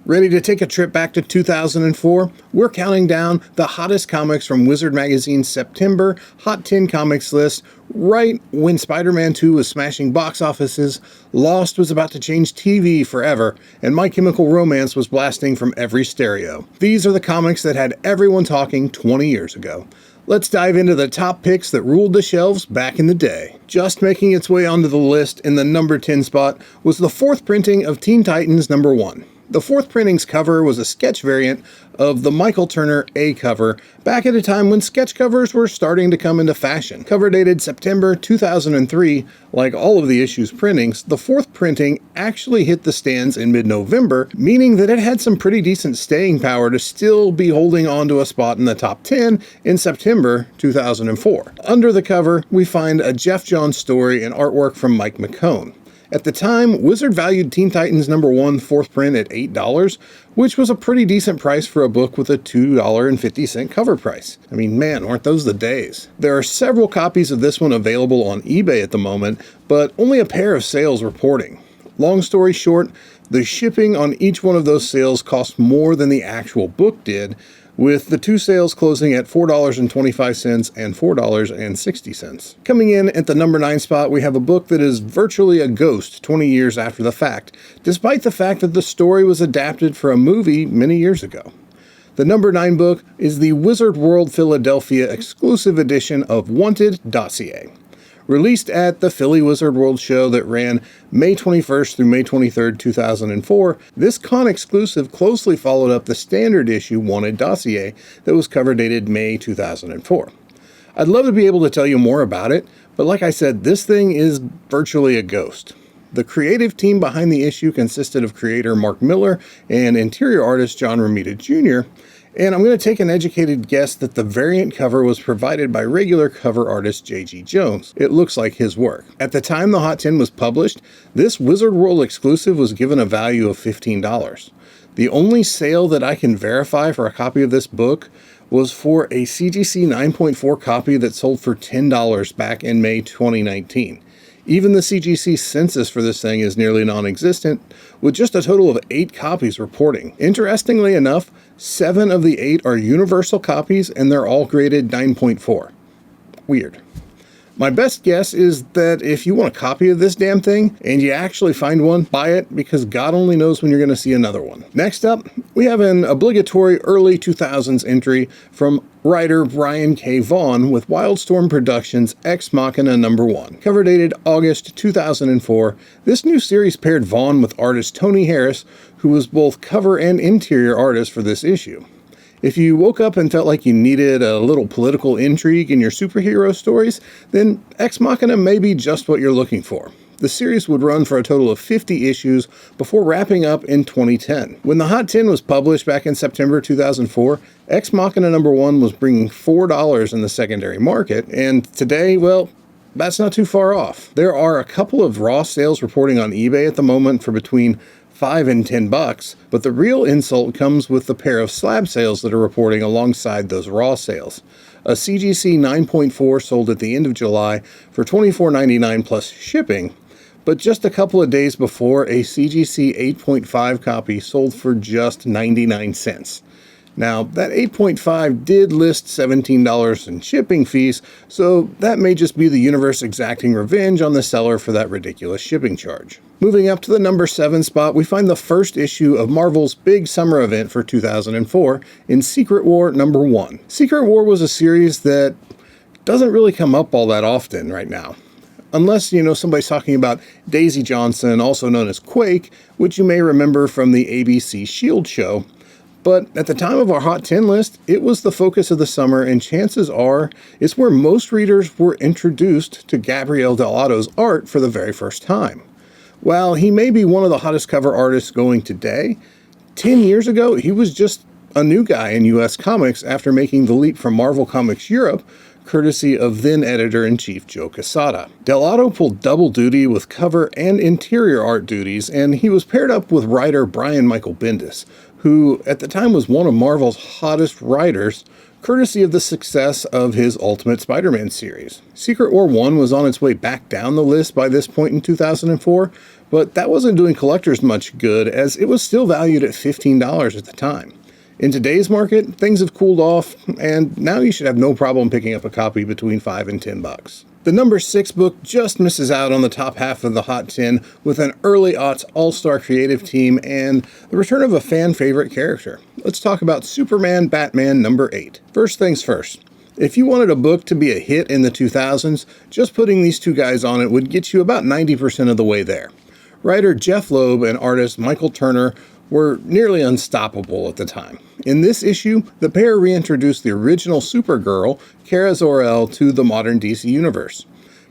Ready to take a trip back to 2004? We're counting down the hottest comics from Wizard Magazine's September Hot 10 Comics list, right when Spider-Man 2 was smashing box offices, Lost was about to change TV forever, and My Chemical Romance was blasting from every stereo. These are the comics that had everyone talking 20 years ago. Let's dive into the top picks that ruled the shelves back in the day. Just making its way onto the list in the number 10 spot was the fourth printing of Teen Titans number 1. The fourth printing's cover was a sketch variant of the Michael Turner A cover back at a time when sketch covers were starting to come into fashion. Cover dated September 2003, like all of the issue's printings, the fourth printing actually hit the stands in mid-November, meaning that it had some pretty decent staying power to still be holding on to a spot in the top 10 in September 2004. Under the cover, we find a Jeff Johns story and artwork from Mike McKone. At the time, Wizard valued Teen Titans number 1 fourth print at $8, which was a pretty decent price for a book with a $2.50 cover price. I mean, man, aren't those the days? There are several copies of this one available on eBay at the moment, but only a pair of sales reporting. Long story short, the shipping on each one of those sales cost more than the actual book did, with the two sales closing at $4.25 and $4.60. Coming in at the number 9 spot, we have a book that is virtually a ghost 20 years after the fact, despite the fact that the story was adapted for a movie many years ago. The number 9 book is the Wizard World Philadelphia exclusive edition of Wanted Dossier. Released at the Philly Wizard World show that ran May 21st through May 23rd, 2004, this con exclusive closely followed up the standard issue Wanted Dossier that was cover dated May 2004. I'd love to be able to tell you more about it, but like I said, this thing is virtually a ghost. The creative team behind the issue consisted of creator Mark Miller and interior artist John Romita Jr., and I'm going to take an educated guess that the variant cover was provided by regular cover artist J.G. Jones. It looks like his work. At the time the Hot 10 was published, this Wizard World exclusive was given a value of $15. The only sale that I can verify for a copy of this book was for a CGC 9.4 copy that sold for $10 back in May 2019. Even the CGC census for this thing is nearly non-existent, with just a total of 8 copies reporting. Interestingly enough, 7 of the 8 are universal copies, and they're all graded 9.4. Weird. My best guess is that if you want a copy of this damn thing, and you actually find one, buy it, because God only knows when you're going to see another one. Next up, we have an obligatory early 2000s entry from writer Brian K. Vaughan with Wildstorm Productions' Ex Machina number 1. Cover dated August 2004, this new series paired Vaughan with artist Tony Harris, who was both cover and interior artist for this issue. If you woke up and felt like you needed a little political intrigue in your superhero stories, then Ex Machina may be just what you're looking for. The series would run for a total of 50 issues before wrapping up in 2010. When the Hot 10 was published back in September 2004, Ex Machina number 1 was bringing $4 in the secondary market, and today, well, that's not too far off. There are a couple of raw sales reporting on eBay at the moment for between $5 and $10, but the real insult comes with the pair of slab sales that are reporting alongside those raw sales. A CGC 9.4 sold at the end of July for $24.99 plus shipping, but just a couple of days before, a CGC 8.5 copy sold for just 99 cents. Now, that 8.5 did list $17 in shipping fees, so that may just be the universe exacting revenge on the seller for that ridiculous shipping charge. Moving up to the number 7 spot, we find the first issue of Marvel's big summer event for 2004 in Secret War number 1. Secret War was a series that doesn't really come up all that often right now. Unless, somebody's talking about Daisy Johnson, also known as Quake, which you may remember from the ABC S.H.I.E.L.D. show. But at the time of our Hot 10 list, it was the focus of the summer, and chances are it's where most readers were introduced to Gabriel Delato's art for the very first time. While he may be one of the hottest cover artists going today, 10 years ago he was just a new guy in US comics after making the leap from Marvel Comics Europe, courtesy of then editor-in-chief Joe Quesada. Dell'Otto pulled double duty with cover and interior art duties, and he was paired up with writer Brian Michael Bendis, who at the time was one of Marvel's hottest writers, courtesy of the success of his Ultimate Spider-Man series. Secret War 1 was on its way back down the list by this point in 2004, but that wasn't doing collectors much good as it was still valued at $15 at the time. In today's market, things have cooled off, and now you should have no problem picking up a copy between $5 and $10. The number 6 book just misses out on the top half of the Hot 10 with an early aughts all-star creative team and the return of a fan favorite character. Let's talk about Superman Batman number 8. First things first. If you wanted a book to be a hit in the 2000s, just putting these two guys on it would get you about 90% of the way there. Writer Jeff Loeb and artist Michael Turner were nearly unstoppable at the time. In this issue, the pair reintroduced the original Supergirl, Kara Zor-El, to the modern DC universe.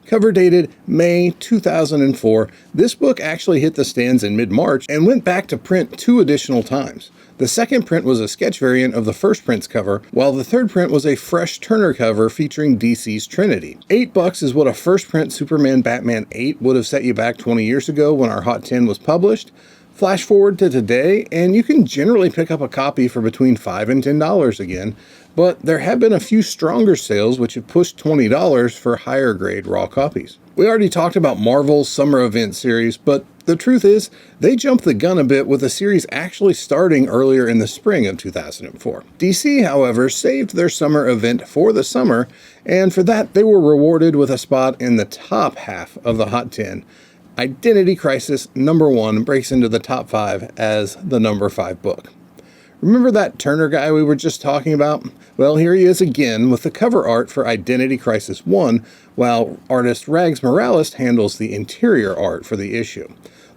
Cover dated May 2004, this book actually hit the stands in mid-March and went back to print 2 additional times. The second print was a sketch variant of the first print's cover, while the third print was a fresh Turner cover featuring DC's Trinity. $8 is what a first print Superman Batman 8 would have set you back 20 years ago when our Hot 10 was published. Flash forward to today, and you can generally pick up a copy for between $5 and $10 again, but there have been a few stronger sales which have pushed $20 for higher grade raw copies. We already talked about Marvel's Summer Event series, but the truth is, they jumped the gun a bit with the series actually starting earlier in the spring of 2004. DC, however, saved their summer event for the summer, and for that they were rewarded with a spot in the top half of the Hot 10. Identity Crisis number 1 breaks into the top 5 as the number 5 book. Remember that Turner guy we were just talking about? Well, here he is again with the cover art for Identity Crisis 1, while artist Rags Morales handles the interior art for the issue.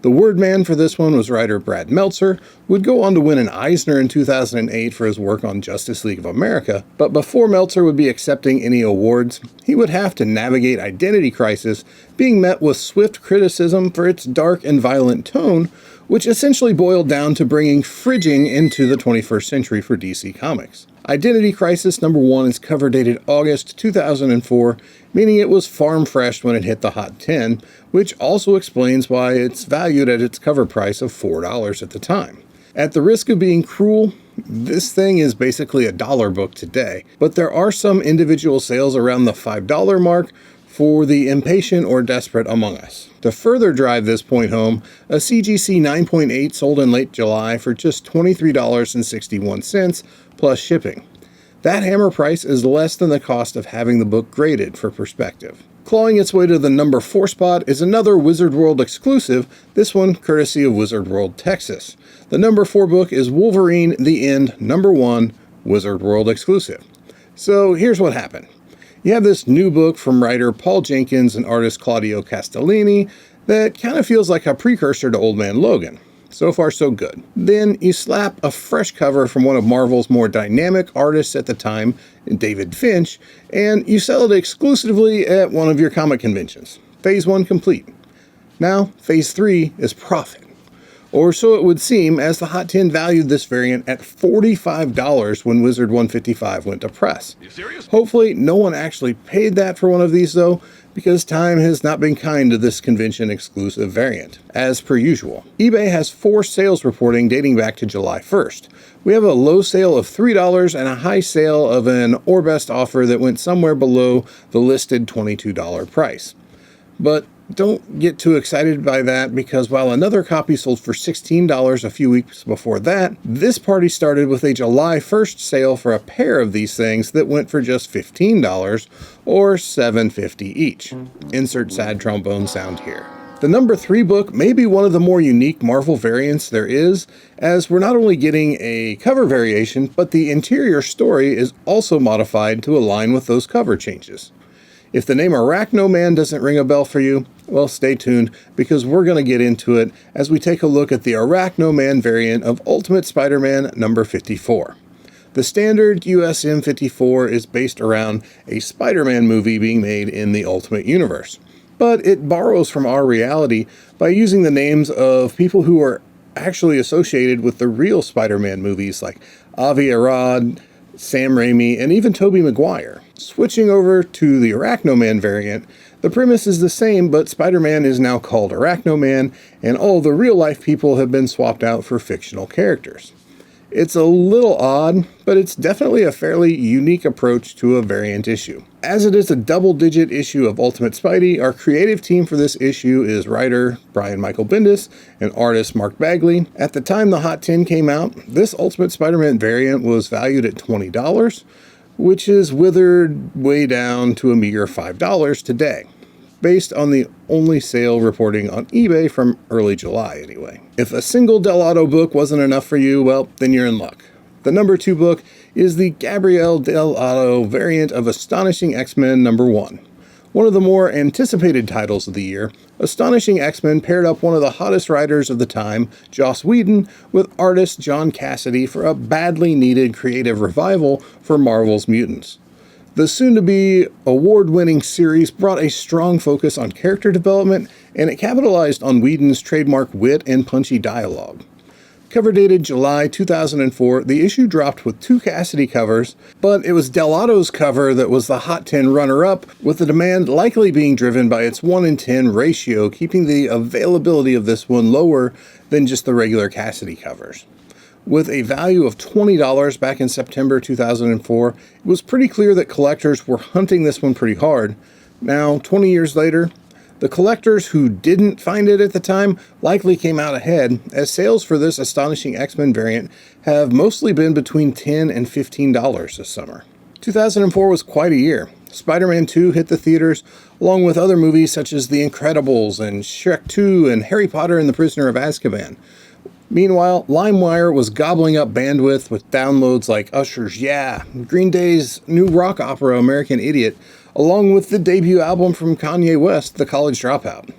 The word man for this one was writer Brad Meltzer, who would go on to win an Eisner in 2008 for his work on Justice League of America, but before Meltzer would be accepting any awards, he would have to navigate Identity Crisis, being met with swift criticism for its dark and violent tone, which essentially boiled down to bringing fridging into the 21st century for DC Comics. Identity Crisis number 1 is cover dated August 2004, meaning it was farm fresh when it hit the Hot 10, which also explains why it's valued at its cover price of $4 at the time. At the risk of being cruel, this thing is basically a dollar book today, but there are some individual sales around the $5 mark for the impatient or desperate among us. To further drive this point home, a CGC 9.8 sold in late July for just $23.61 plus shipping. That hammer price is less than the cost of having the book graded for perspective. Clawing its way to the number 4 spot is another Wizard World exclusive, this one courtesy of Wizard World Texas. The number 4 book is Wolverine the End number 1 Wizard World exclusive. So here's what happened. You have this new book from writer Paul Jenkins and artist Claudio Castellini that kind of feels like a precursor to Old Man Logan. So far, so good. Then you slap a fresh cover from one of Marvel's more dynamic artists at the time, David Finch, and you sell it exclusively at one of your comic conventions. Phase 1 complete. Now, Phase 3 is profit. Or so it would seem, as the Hot 10 valued this variant at $45 when Wizard 155 went to press. You serious? Hopefully, no one actually paid that for one of these, though, because time has not been kind to this convention-exclusive variant, as per usual. eBay has 4 sales reporting dating back to July 1st. We have a low sale of $3 and a high sale of an or best offer that went somewhere below the listed $22 price. But don't get too excited by that, because while another copy sold for $16 a few weeks before that, this party started with a July 1st sale for a pair of these things that went for just $15 or $7.50 each. Insert sad trombone sound here. The number 3 book may be one of the more unique Marvel variants there is, as we're not only getting a cover variation, but the interior story is also modified to align with those cover changes. If the name Arachno-Man doesn't ring a bell for you, well, stay tuned, because we're going to get into it as we take a look at the Arachno-Man variant of Ultimate Spider-Man number 54. The standard USM 54 is based around a Spider-Man movie being made in the Ultimate Universe, but it borrows from our reality by using the names of people who are actually associated with the real Spider-Man movies like Avi Arad, Sam Raimi, and even Tobey Maguire. Switching over to the Arachnoman variant, the premise is the same, but Spider-Man is now called Arachnoman, and all the real-life people have been swapped out for fictional characters. It's a little odd, but it's definitely a fairly unique approach to a variant issue. As it is a double-digit issue of Ultimate Spidey, our creative team for this issue is writer Brian Michael Bendis and artist Mark Bagley. At the time the Hot 10 came out, this Ultimate Spider-Man variant was valued at $20, which is withered way down to a meager $5 today, based on the only sale reporting on eBay from early July anyway. If a single Dell'Otto book wasn't enough for you, well, then you're in luck. The number 2 book is the Gabrielle Dell'Otto variant of Astonishing X-Men number 1. One of the more anticipated titles of the year, Astonishing X-Men paired up one of the hottest writers of the time, Joss Whedon, with artist John Cassidy for a badly needed creative revival for Marvel's mutants. The soon-to-be award-winning series brought a strong focus on character development, and it capitalized on Whedon's trademark wit and punchy dialogue. Cover dated July 2004, the issue dropped with 2 Cassidy covers, but it was Dell'Otto's cover that was the Hot 10 runner-up, with the demand likely being driven by its 1-in-10 ratio, keeping the availability of this one lower than just the regular Cassidy covers. With a value of $20 back in September 2004, it was pretty clear that collectors were hunting this one pretty hard. Now, 20 years later, the collectors who didn't find it at the time likely came out ahead, as sales for this Astonishing X-Men variant have mostly been between $10 and $15 this summer. 2004 was quite a year. Spider-Man 2 hit the theaters, along with other movies such as The Incredibles and Shrek 2 and Harry Potter and the Prisoner of Azkaban. Meanwhile, LimeWire was gobbling up bandwidth with downloads like Usher's Yeah, Green Day's new rock opera American Idiot, along with the debut album from Kanye West, The College Dropout.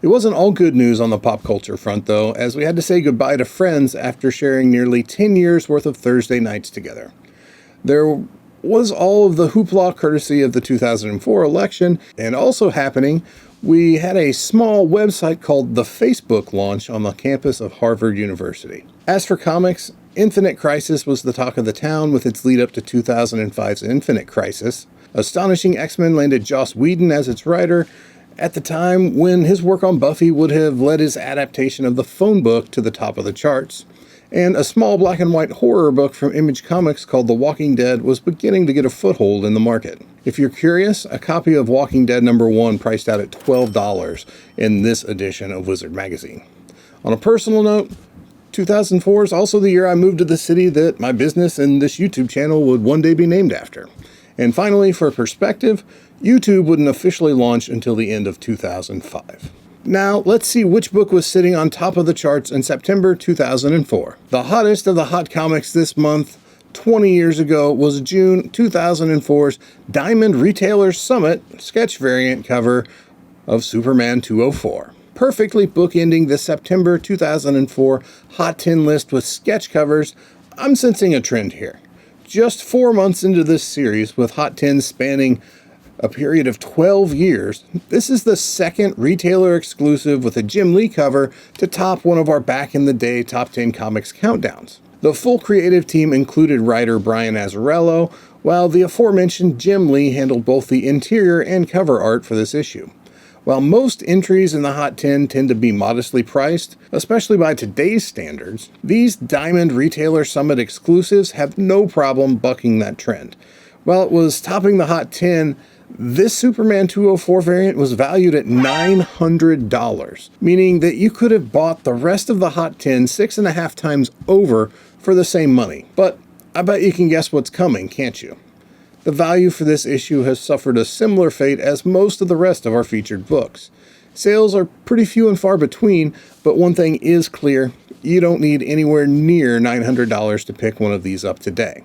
It wasn't all good news on the pop culture front, though, as we had to say goodbye to friends after sharing nearly 10 years worth of Thursday nights together. There was all of the hoopla courtesy of the 2004 election, and also happening, we had a small website called The Facebook launch on the campus of Harvard University. As for comics, Infinite Crisis was the talk of the town with its lead up to 2005's Infinite Crisis. Astonishing X-Men landed Joss Whedon as its writer at the time when his work on Buffy would have led his adaptation of the phone book to the top of the charts. And a small black and white horror book from Image Comics called The Walking Dead was beginning to get a foothold in the market. If you're curious, a copy of Walking Dead number 1 priced out at $12 in this edition of Wizard Magazine. On a personal note, 2004 is also the year I moved to the city that my business and this YouTube channel would one day be named after. And finally, for perspective, YouTube wouldn't officially launch until the end of 2005. Now, let's see which book was sitting on top of the charts in September 2004. The hottest of the hot comics this month, 20 years ago, was June 2004's Diamond Retailers Summit sketch variant cover of Superman 204. Perfectly bookending the September 2004 Hot 10 list with sketch covers, I'm sensing a trend here. Just 4 months into this series, with Hot 10 spanning a period of 12 years, this is the second retailer exclusive with a Jim Lee cover to top one of our back-in-the-day Top 10 Comics countdowns. The full creative team included writer Brian Azzarello, while the aforementioned Jim Lee handled both the interior and cover art for this issue. While most entries in the Hot 10 tend to be modestly priced, especially by today's standards, these Diamond Retailer Summit exclusives have no problem bucking that trend. While it was topping the Hot 10, this Superman 204 variant was valued at $900, meaning that you could have bought the rest of the Hot 10 6.5 times over for the same money. But I bet you can guess what's coming, can't you? The value for this issue has suffered a similar fate as most of the rest of our featured books. Sales are pretty few and far between, but one thing is clear: you don't need anywhere near $900 to pick one of these up today.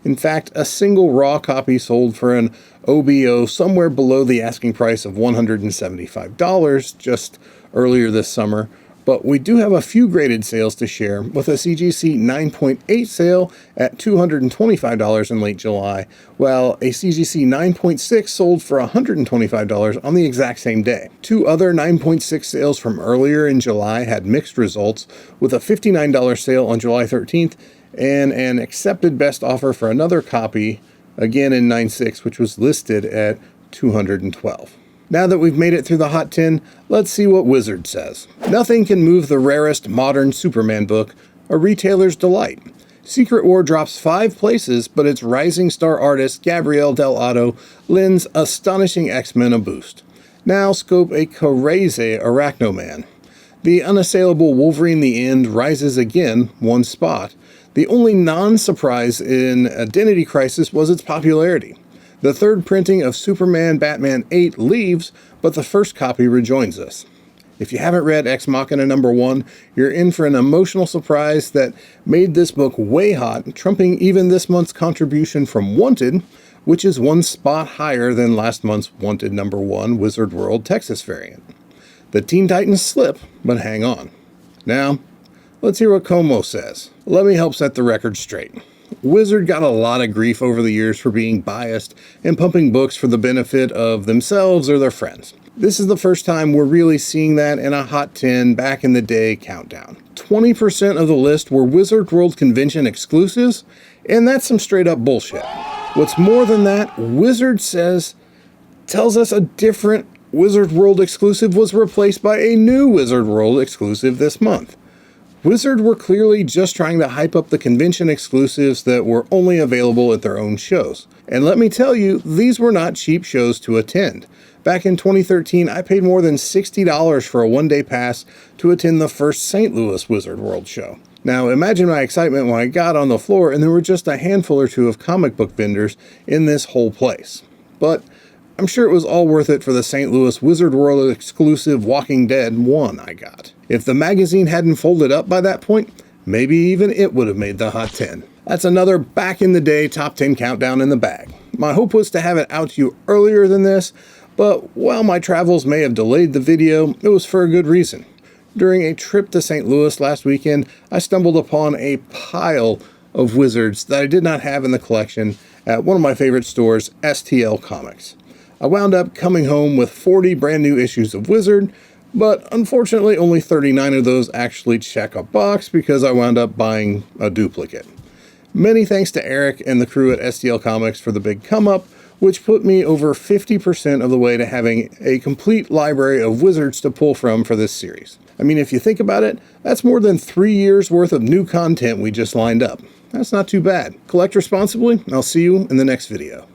In fact, a single raw copy sold for an OBO somewhere below the asking price of $175 just earlier this summer, but we do have a few graded sales to share, with a CGC 9.8 sale at $225 in late July, while a CGC 9.6 sold for $125 on the exact same day. 2 other 9.6 sales from earlier in July had mixed results, with a $59 sale on July 13th and an accepted best offer for another copy again in 9.6, which was listed at $212. Now that we've made it through the Hot 10, let's see what Wizard says. Nothing can move the rarest modern Superman book, a retailer's delight. Secret War drops 5 places, but its rising star artist Gabriel Dell'Otto lends Astonishing X-Men a boost. Now scope a crazy Arachnoman. The unassailable Wolverine the End rises again 1 spot. The only non-surprise in Identity Crisis was its popularity. The 3rd printing of Superman Batman 8 leaves, but the first copy rejoins us. If you haven't read Ex Machina #1, you're in for an emotional surprise that made this book way hot, trumping even this month's contribution from Wanted, which is 1 spot higher than last month's Wanted #1 Wizard World Texas variant. The Teen Titans slip, but hang on. Now, let's hear what Como says. Let me help set the record straight. Wizard got a lot of grief over the years for being biased and pumping books for the benefit of themselves or their friends. This is the first time we're really seeing that in a Hot 10 back in the day countdown. 20% of the list were Wizard World Convention exclusives, and that's some straight up bullshit. What's more than that, Wizard tells us a different Wizard World exclusive was replaced by a new Wizard World exclusive this month. Wizard were clearly just trying to hype up the convention exclusives that were only available at their own shows. And let me tell you, these were not cheap shows to attend. Back in 2013, I paid more than $60 for a 1-day pass to attend the first St. Louis Wizard World show. Now imagine my excitement when I got on the floor and there were just a handful or 2 of comic book vendors in this whole place. But I'm sure it was all worth it for the St. Louis Wizard World exclusive Walking Dead 1 I got. If the magazine hadn't folded up by that point, maybe even it would have made the Hot 10. That's another back in the day top 10 countdown in the bag. My hope was to have it out to you earlier than this, but while my travels may have delayed the video, it was for a good reason. During a trip to St. Louis last weekend, I stumbled upon a pile of Wizards that I did not have in the collection at one of my favorite stores, STL Comics. I wound up coming home with 40 brand new issues of Wizard, but unfortunately only 39 of those actually check a box because I wound up buying a duplicate. Many thanks to Eric and the crew at STL Comics for the big come up, which put me over 50% of the way to having a complete library of Wizards to pull from for this series. I mean, if you think about it, that's more than 3 years worth of new content we just lined up. That's not too bad. Collect responsibly, and I'll see you in the next video.